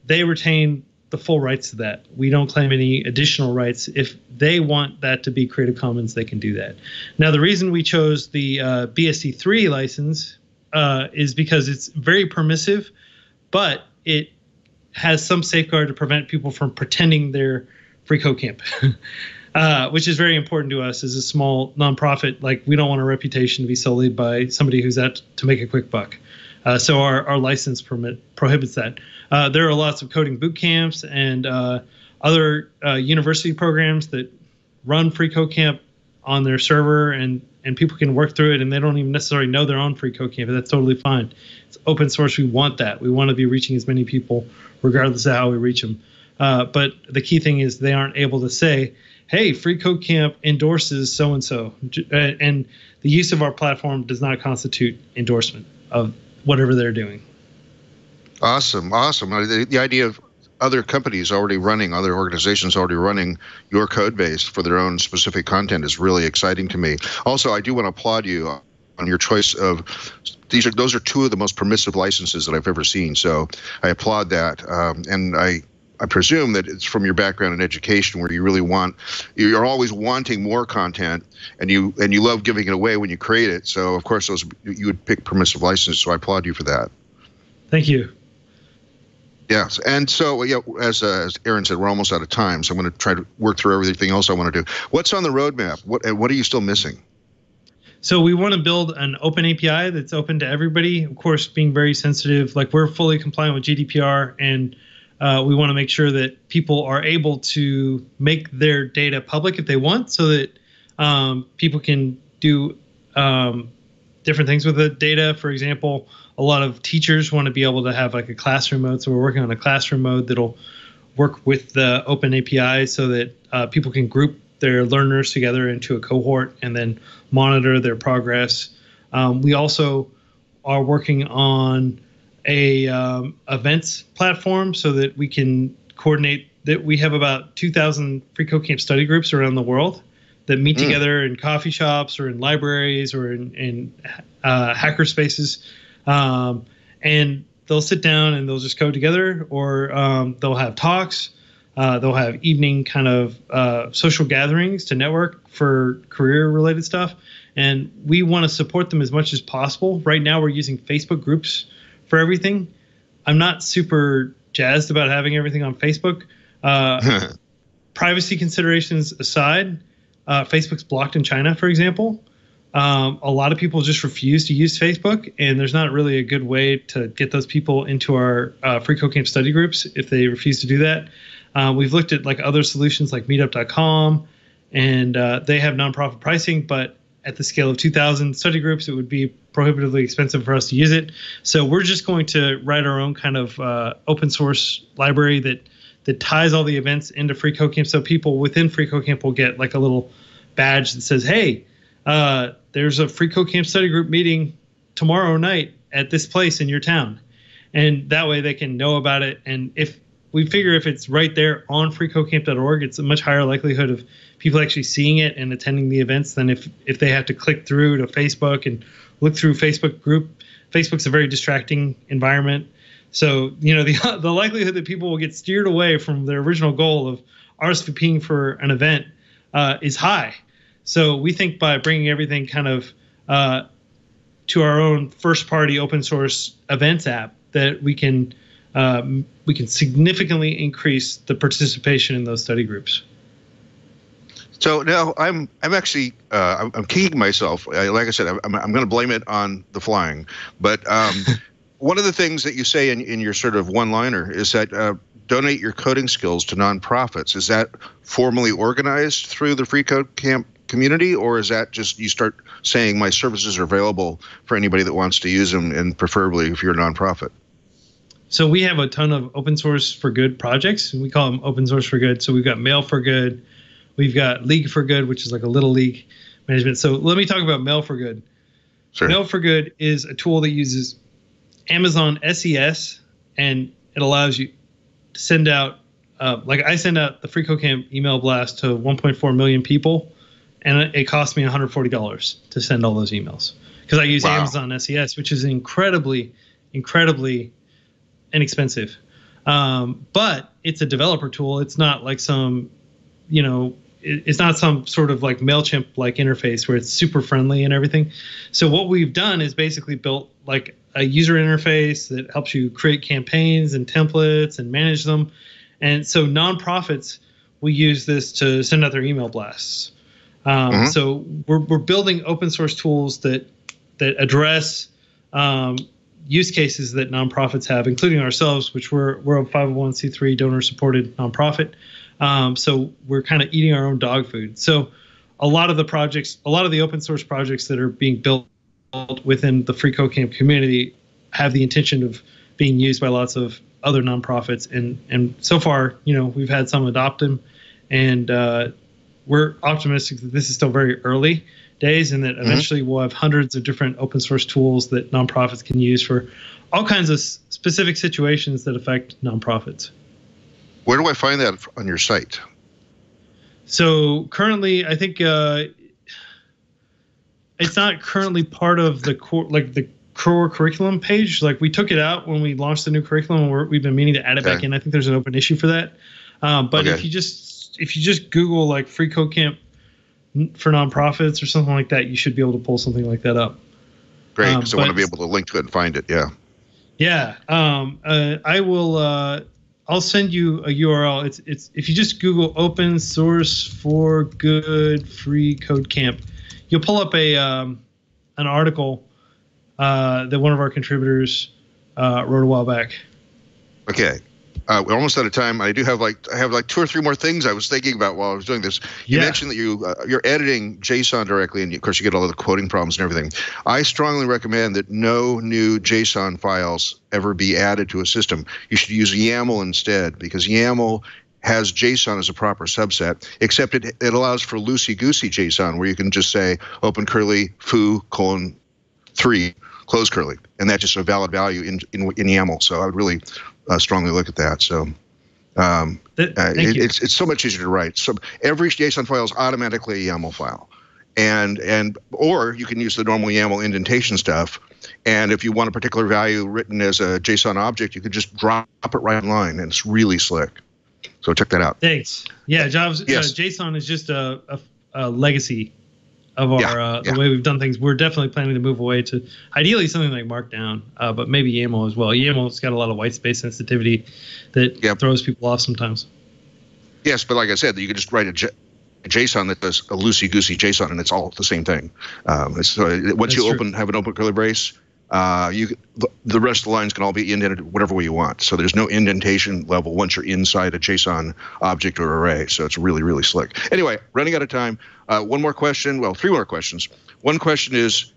they retain the full rights to that. We don't claim any additional rights. If they want that to be Creative Commons, they can do that. Now, the reason we chose the BSD3 license is because it's very permissive, but it has some safeguard to prevent people from pretending they're FreeCodeCamp, which is very important to us as a small nonprofit. Like, we don't want our reputation to be sullied by somebody who's out to make a quick buck. So our license prohibits that. There are lots of coding boot camps and other university programs that run FreeCodeCamp on their server, and people can work through it, and they don't even necessarily know they're on FreeCodeCamp, and that's totally fine. It's open source. We want that. We want to be reaching as many people regardless of how we reach them. But the key thing is they aren't able to say, hey, FreeCodeCamp endorses so-and-so. And the use of our platform does not constitute endorsement of whatever they're doing. Awesome. The idea of other companies already running, other organizations already running your code base for their own specific content is really exciting to me. Also, I do want to applaud you on your choice of those are 2 of the most permissive licenses that I've ever seen. So I applaud that, and I presume that it's from your background in education, where you really you're always wanting more content, and you love giving it away when you create it. So of course you would pick permissive licenses. So I applaud you for that. Thank you. Yes, and so as Aaron said, we're almost out of time, so I'm going to try to work through everything else I want to do. What's on the roadmap? What are you still missing? So we want to build an open API that's open to everybody. Of course, being very sensitive, like we're fully compliant with GDPR, and we want to make sure that people are able to make their data public if they want, so that people can do different things with the data. For example, a lot of teachers want to be able to have like a classroom mode. So we're working on a classroom mode that'll work with the open API so that people can group their learners together into a cohort and then monitor their progress. We also are working on a events platform so that we can coordinate that. We have about 2,000 FreeCodeCamp study groups around the world that meet together in coffee shops or in libraries or in hacker spaces. And they'll sit down and they'll just code together, or they'll have talks. They'll have evening kind of social gatherings to network for career-related stuff. And we want to support them as much as possible. Right now, we're using Facebook groups for everything. I'm not super jazzed about having everything on Facebook. Privacy considerations aside, Facebook's blocked in China, for example. A lot of people just refuse to use Facebook, and there's not really a good way to get those people into our FreeCodeCamp study groups if they refuse to do that. We've looked at like other solutions like Meetup.com, and they have nonprofit pricing, but at the scale of 2,000 study groups, it would be prohibitively expensive for us to use it. So we're just going to write our own kind of open source library that ties all the events into FreeCodeCamp. So people within FreeCodeCamp will get like a little badge that says, hey, there's a FreeCodeCamp study group meeting tomorrow night at this place in your town. And that way they can know about it. And if we figure if it's right there on freecodecamp.org, it's a much higher likelihood of people actually seeing it and attending the events than if they have to click through to Facebook and look through Facebook group. Facebook's a very distracting environment. So, the likelihood that people will get steered away from their original goal of RSVPing for an event is high. So we think by bringing everything kind of to our own first-party open source events app, that we can significantly increase the participation in those study groups. So now I'm actually I'm kicking myself. Like I said, I'm going to blame it on the flying. But one of the things that you say in your sort of one-liner is that donate your coding skills to nonprofits. Is that formally organized through the FreeCodeCamp community, or is that just you start saying my services are available for anybody that wants to use them, and preferably if you're a nonprofit? So we have a ton of open source for good projects, and we call them open source for good. So we've got Mail for Good, we've got League for Good, which is like a little league management. So let me talk about Mail for Good. Sure. Mail for Good is a tool that uses Amazon SES, and it allows you to send out, like I send out the FreeCodeCamp email blast to 1.4 million people, and it costs me $140 to send all those emails because I use Amazon SES, which is incredibly inexpensive. But it's a developer tool. It's not like some, it's not some sort of like MailChimp like interface where it's super friendly and everything. So what we've done is basically built like a user interface that helps you create campaigns and templates and manage them. And so nonprofits will use this to send out their email blasts. So we're building open source tools that address use cases that nonprofits have, including ourselves, which we're a 501c3 donor-supported nonprofit. So we're kind of eating our own dog food. So a lot of the open source projects that are being built within the FreeCodeCamp community have the intention of being used by lots of other nonprofits. And so far, we've had some adopt them, and we're optimistic that this is still very early days, and that eventually we'll have hundreds of different open source tools that nonprofits can use for all kinds of specific situations that affect nonprofits. Where do I find that on your site? So currently, I think it's not currently part of the core curriculum page. Like we took it out when we launched the new curriculum, and we've been meaning to add it back in. I think there's an open issue for that. But if you just Google like FreeCodeCamp for nonprofits or something like that, you should be able to pull something like that up. Great, because I want to be able to link to it and find it. Yeah. Yeah. I will. I'll send you a URL. It's if you just Google open source for good free code camp, you'll pull up an article that one of our contributors wrote a while back. Okay. We're almost out of time. I have like 2 or 3 more things I was thinking about while I was doing this. You mentioned that you're editing JSON directly, and of course you get all of the quoting problems and everything. I strongly recommend that no new JSON files ever be added to a system. You should use YAML instead, because YAML has JSON as a proper subset, except it allows for loosey-goosey JSON, where you can just say open curly foo : 3 close curly, and that's just a valid value in YAML. So I would really strongly look at that. So it's so much easier to write. So every JSON file is automatically a YAML file, or you can use the normal YAML indentation stuff. And if you want a particular value written as a JSON object, you could just drop it right in line, and it's really slick. So check that out. Thanks. Yeah, JSON is just a legacy of our the way we've done things. We're definitely planning to move away to ideally something like Markdown, but maybe YAML as well. YAML's got a lot of white space sensitivity that throws people off sometimes. Yes, but like I said, you could just write a JSON that does a loosey-goosey JSON, and it's all the same thing. So once you have an open curly brace, the rest of the lines can all be indented whatever way you want. So there's no indentation level once you're inside a JSON object or array. So it's really, really slick. Anyway, running out of time. One more question. Well, 3 more questions. One question is,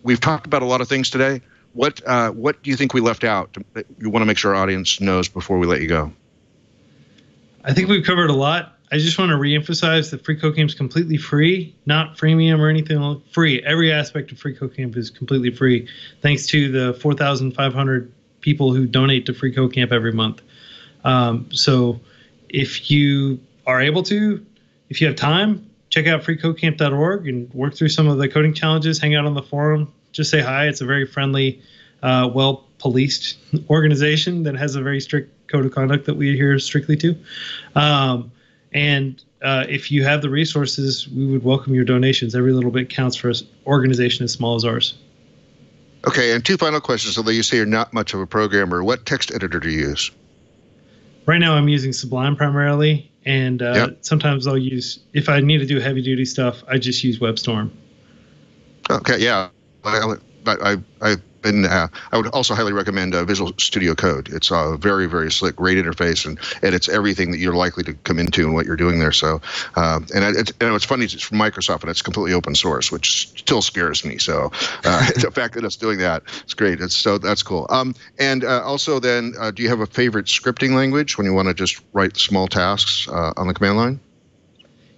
we've talked about a lot of things today. What do you think we left out that you want to make sure our audience knows before we let you go? I think we've covered a lot. I just want to reemphasize that freeCodeCamp is completely free, not freemium or anything. Free. Every aspect of freeCodeCamp is completely free, thanks to the 4,500 people who donate to freeCodeCamp every month. So if you are able to, if you have time, check out freecodecamp.org and work through some of the coding challenges, hang out on the forum, just say hi. It's a very friendly, well-policed organization that has a very strict code of conduct that we adhere strictly to. And if you have the resources, we would welcome your donations. Every little bit counts for an organization as small as ours. Okay, and 2 final questions. Although you say you're not much of a programmer, what text editor do you use? Right now I'm using Sublime primarily, and sometimes I'll use, if I need to do heavy-duty stuff, I just use WebStorm. Okay, yeah. I would also highly recommend Visual Studio Code. It's a very, very slick, great interface, and it's everything that you're likely to come into and what you're doing there. So, it's funny, it's from Microsoft, and it's completely open source, which still scares me. So, the fact that it's doing that, it's great. That's cool. Also, then, do you have a favorite scripting language when you want to just write small tasks on the command line?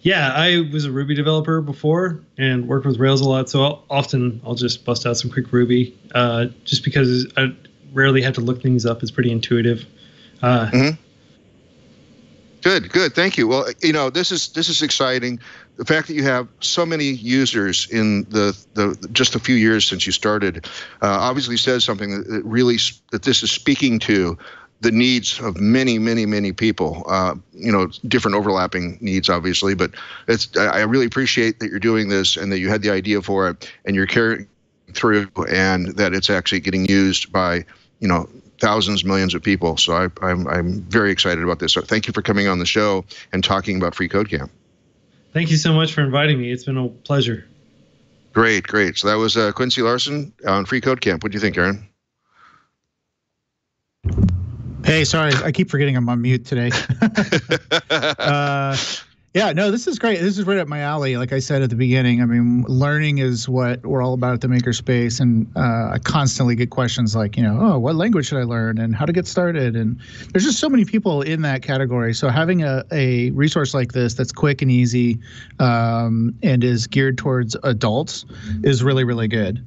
Yeah, I was a Ruby developer before and worked with Rails a lot, so I'll just bust out some quick Ruby, just because I rarely have to look things up. It's pretty intuitive. Good. Thank you. Well, this is exciting. The fact that you have so many users in the just a few years since you started obviously says something that this is speaking to the needs of many, many, many people, different overlapping needs, obviously, but I really appreciate that you're doing this and that you had the idea for it and you're carrying through, and that it's actually getting used by, thousands, millions of people. So I'm very excited about this. So thank you for coming on the show and talking about freeCodeCamp. Thank you so much for inviting me. It's been a pleasure. Great. So that was Quincy Larson on freeCodeCamp. What do you think, Aaron? Hey, sorry, I keep forgetting I'm on mute today. This is great. This is right up my alley. Like I said at the beginning, I mean, learning is what we're all about at the Makerspace, and I constantly get questions like, what language should I learn and how to get started? And there's just so many people in that category. So having a resource like this that's quick and easy and is geared towards adults is really, really good.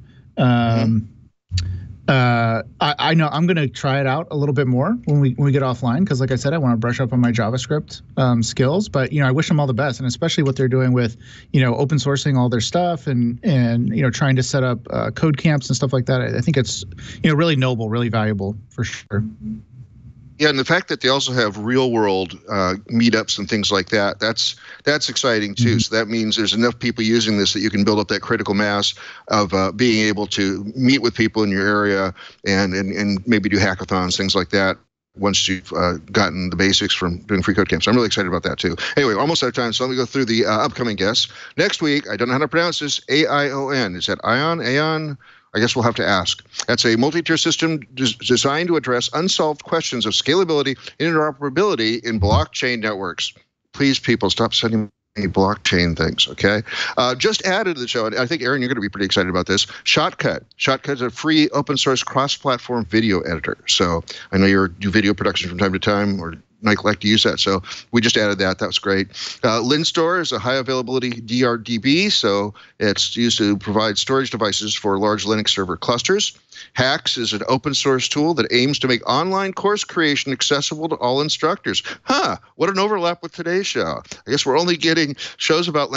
I know I'm going to try it out a little bit more when we get offline, because like I said, I want to brush up on my JavaScript skills, but I wish them all the best, and especially what they're doing with open sourcing all their stuff and trying to set up code camps and stuff like that. I think it's really noble, really valuable for sure. Yeah, and the fact that they also have real-world meetups and things like that, that's exciting too. So that means there's enough people using this that you can build up that critical mass of being able to meet with people in your area and maybe do hackathons, things like that, once you've gotten the basics from doing FreeCodeCamp. So I'm really excited about that too. Anyway, almost out of time, so let me go through the upcoming guests. Next week, I don't know how to pronounce this, AION. Is that Aeon? I guess we'll have to ask. That's a multi-tier system designed to address unsolved questions of scalability and interoperability in blockchain networks. Please, people, stop sending me blockchain things, okay? Just added to the show, and I think, Aaron, you're going to be pretty excited about this, Shotcut. Shotcut's a free open-source cross-platform video editor. So I know you do video production from time to time, or like to use that. So we just added that. That was great. LinStore is a high availability DRDB. So it's used to provide storage devices for large Linux server clusters. Hacks is an open source tool that aims to make online course creation accessible to all instructors. What an overlap with today's show. I guess we're only getting shows about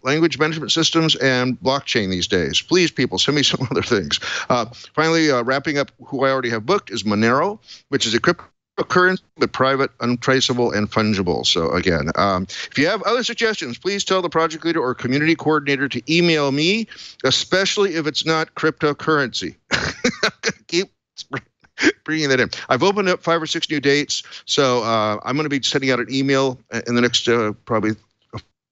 language management systems and blockchain these days. Please, people, send me some other things. Finally, wrapping up who I already have booked is Monero, which is a cryptocurrency, but private, untraceable, and fungible. So again, if you have other suggestions, please tell the project leader or community coordinator to email me, especially if it's not cryptocurrency. Keep bringing that in. I've opened up 5 or 6 new dates, so I'm going to be sending out an email in the next probably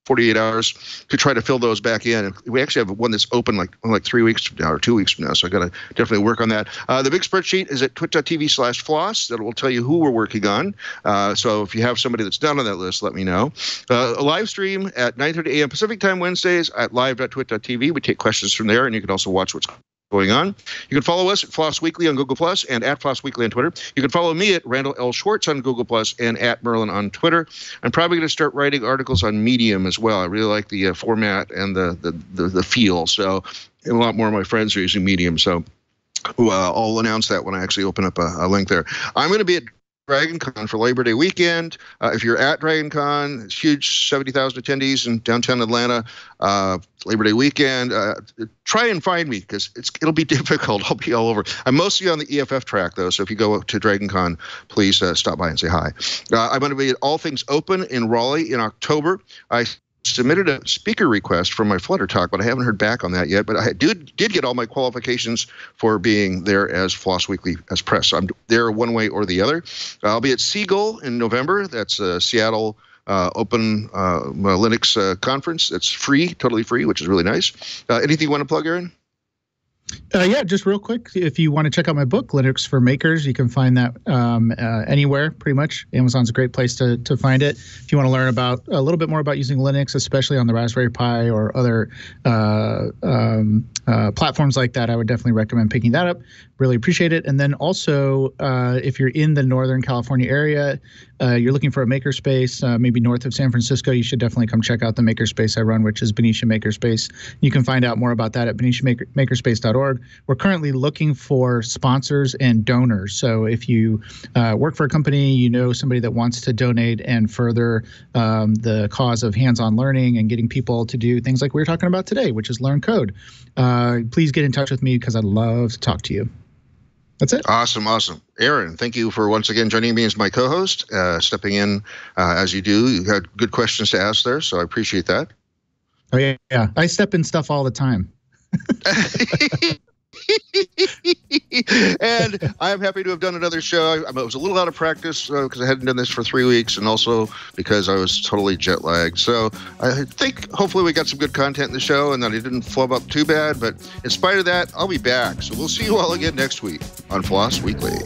48 hours to try to fill those back in. And we actually have one that's open like 3 weeks from now or 2 weeks from now. So I got to definitely work on that. The big spreadsheet is at twit.tv/floss. That will tell you who we're working on. So if you have somebody that's not on that list, let me know. A live stream at 9:30 a.m. Pacific time Wednesdays at live.twit.tv. We take questions from there, and you can also watch what's going on. You can follow us at FLOSS Weekly on Google+, and at FLOSS Weekly on Twitter. You can follow me at Randall L. Schwartz on Google+, and at Merlin on Twitter. I'm probably going to start writing articles on Medium as well. I really like the format and the feel. So a lot more of my friends are using Medium. So I'll announce that when I actually open up a link there. I'm going to be at DragonCon for Labor Day weekend. If you're at DragonCon, it's huge, 70,000 attendees in downtown Atlanta. Labor Day weekend. Try and find me because it'll be difficult. I'll be all over. I'm mostly on the EFF track though, so if you go to DragonCon, please stop by and say hi. I'm going to be at All Things Open in Raleigh in October. I submitted a speaker request for my Flutter talk, but I haven't heard back on that yet. But I did get all my qualifications for being there as FLOSS Weekly as press. So I'm there one way or the other. I'll be at Seagull in November. That's Seattle Open Linux conference. It's free, totally free, which is really nice. Anything you want to plug, Aaron? Yeah, just real quick, if you want to check out my book, Linux for Makers, you can find that anywhere, pretty much. Amazon's a great place to find it. If you want to learn about a little bit more about using Linux, especially on the Raspberry Pi or other platforms like that, I would definitely recommend picking that up. Really appreciate it. And then also, if you're in the Northern California area, you're looking for a makerspace, maybe north of San Francisco, you should definitely come check out the makerspace I run, which is Benicia Makerspace. You can find out more about that at BeniciaMakerspace.org. We're currently looking for sponsors and donors. So if you work for a company, you know somebody that wants to donate and further the cause of hands-on learning and getting people to do things like we were talking about today, which is learn code, please get in touch with me because I'd love to talk to you. That's it. Awesome. Aaron, thank you for once again joining me as my co-host, stepping in as you do. You had good questions to ask there, so I appreciate that. Oh, yeah. I step in stuff all the time. And I'm happy to have done another show. I was a little out of practice because I hadn't done this for 3 weeks, and also because I was totally jet lagged. So I think hopefully we got some good content in the show and that it didn't flub up too bad. But in spite of that, I'll be back. So we'll see you all again next week on FLOSS Weekly.